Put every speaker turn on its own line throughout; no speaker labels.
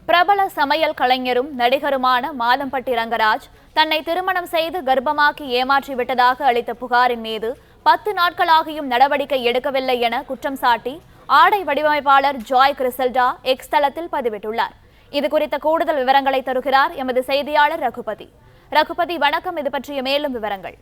பிரபல சமையல் கலைஞரும் நடிகருமான மாதம்பட்டி ரங்கராஜ் தன்னை திருமணம் செய்து கர்ப்பமாக்கி ஏமாற்றிவிட்டதாக அளித்த புகாரின் மீது 10 நாட்களாகியும் நடவடிக்கை எடுக்கவில்லை என குற்றம் சாட்டி ஆடை வடிவமைப்பாளர் ஜாய் கிறிசல்டா எக்ஸ் தளத்தில் பதிவிட்டுள்ளார். இதுகுறித்த கூடுதல் விவரங்களை தருகிறார் எமது செய்தியாளர் ரகுபதி. வணக்கம். இது பற்றிய மேலும் விவரங்கள்.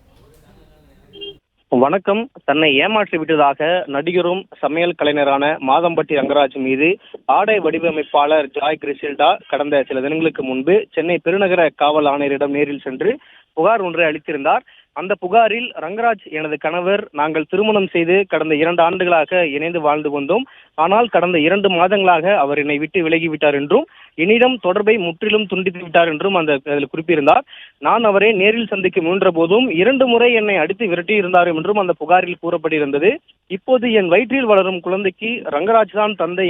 வணக்கம். தன்னை ஏமாற்றி விட்டதாக நடிகரும் சமையல் கலைஞரான மாதம்பட்டி ரங்கராஜ் மீது ஆடை வடிவமைப்பாளர் ஜாய் கிறிசல்டா கடந்த சில தினங்களுக்கு முன்பு சென்னை பெருநகர காவல் ஆணையரிடம் நேரில் சென்று புகார் ஒன்றை அளித்திருந்தார். அந்த புகாரில் ரங்கராஜ், எனது கணவர், நாங்கள் திருமணம் செய்து கடந்த 2 ஆண்டுகளாக இணைந்து வாழ்ந்து வந்தோம். ஆனால் கடந்த 2 மாதங்களாக அவர் என்னை விட்டு விலகிவிட்டார் என்றும் என்னிடம் தொடர்பை முற்றிலும் துண்டித்து விட்டார் என்றும் அதில் குறிப்பிட்டிருந்தார். நான் அவரை நேரில் சந்திக்க முயன்ற போதும் 2 முறை என்னை அடித்து விரட்டியிருந்தார் என்றும் அந்த புகாரில் கூறப்பட்டிருந்தது. இப்போது என் வயிற்றில் வளரும் குழந்தைக்கு ரங்கராஜ் தான் தந்தை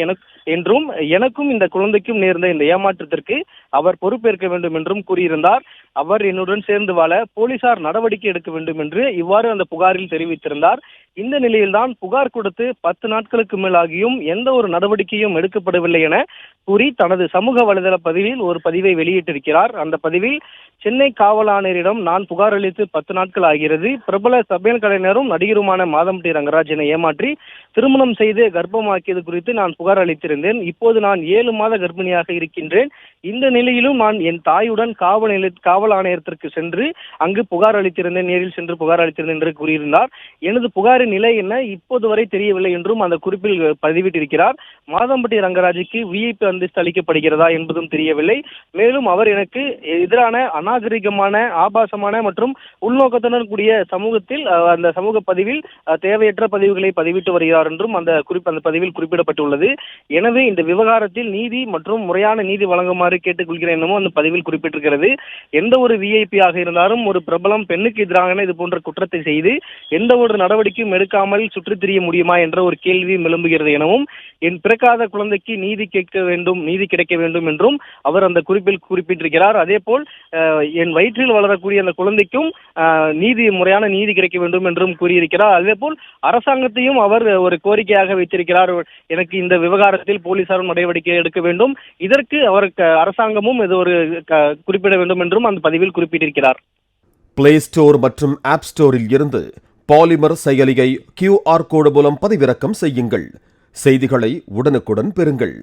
என்றும் எனக்கும் இந்த குழந்தைக்கும் நேர்ந்த இந்த ஏமாற்றத்திற்கு அவர் பொறுப்பேற்க வேண்டும் என்றும் கூறியிருந்தார். அவர் என்னுடன் சேர்ந்து வாழ போலீசார் நடவடிக்கை எடுக்க வேண்டும் என்று இவ்வாறு அந்த புகாரில் தெரிவித்திருந்தார். இந்த நிலையில்தான் புகார் கொடுத்து 10 நாட்களுக்கு மேலாகியும் எந்த ஒரு நடவடிக்கையும் எடுக்கப்படவில்லை என கூறி தனது சமூக வலைதள பதிவில் ஒரு பதிவை வெளியிட்டிருக்கிறார். அந்த பதிவில், சென்னை காவல் ஆணையரிடம் நான் புகார் அளித்து 10 நாட்கள் ஆகிறது. பிரபல சமையல் கலைஞரும் நடிகருமான மாதம்பட்டி ரங்கராஜ் என ஏமாற்றி திருமணம் செய்து கர்ப்பமாக்கியது குறித்து நான் புகார் அளித்திருந்தேன். இப்போது நான் 7 மாத கர்ப்பிணியாக இருக்கின்றேன். இந்த நிலையிலும் நான் என் தாயுடன் காவல் ஆணையத்திற்கு சென்று அங்கு புகார் அளித்திருந்தேன், நேரில் சென்று புகார் அளித்திருந்தேன் என்று கூறியிருந்தார். எனது புகாரின் நிலை என்ன இப்போது வரை தெரியவில்லை என்றும் அந்த குறிப்பில் பதிவிட்டிருக்கிறார். மாதம்பட்டி ரங்கராஜுக்கு விஐபி அந்தஸ்து அளிக்கப்படுகிறதா என்பதும் தெரியவில்லை. மேலும் அவர் எனக்கு எதிரான அநாகரிகமான, ஆபாசமான மற்றும் உள்நோக்கத்துடன் கூடிய சமூகத்தில் அந்த சமூக பதிவில் தேவையற்ற பதிவுகளை பதிவிட்டு வருகிறார் என்றும் அந்த பதிவில் குறிப்பிடப்பட்டுள்ளது. எனவே இந்த விவகாரத்தில் நீதி மற்றும் முறையான நீதி வழங்குமாறு கேட்டுக்கொள்கிறேன் எனவும் அந்த பதிவில் குறிப்பிட்டிருக்கிறது. எந்த ஒரு விஐபி ஆக இருந்தாலும் ஒரு பிரபலம் பெண்ணுக்கு எதிராக இது போன்ற குற்றத்தை செய்து எந்த ஒரு நடவடிக்கையும் எடுக்காமல் சுற்றித் திரிய முடியுமா என்ற ஒரு கேள்வி எழும்புகிறது எனவும், என் பிறக்காத குழந்தைக்கு நீதி கிடைக்க வேண்டும் என்றும் அவர் அந்த குறிப்பில் குறிப்பிட்டிருக்கிறார். அதே போல் என் வயிற்றில் வளரக்கூடிய அந்த குழந்தைக்கும் முறையான நீதி கிடைக்க வேண்டும் என்றும் கூறியிருக்கிறார். அதே போல் அரசாங்கத்தையும் அவர் ஒரு கோரிக்கையாக வைத்திருக்கிறார். எனக்கு இந்த விவகாரத்தில் போலீசாரும் நடவடிக்கை எடுக்க வேண்டும், இதற்கு அவருக்கு அரசாங்கமும் இது ஒரு குறிப்பிட வேண்டும் என்றும் அந்த பதிவில் குறிப்பிட்டிருக்கிறார்.
பிளே ஸ்டோர் மற்றும் ஆப் ஸ்டோரில் இருந்து பாலிமர் செயலியை QR கோடு மூலம் பதிவிறக்கம் செய்யுங்கள். செய்திகளை உடனுக்குடன் பெறுங்கள்.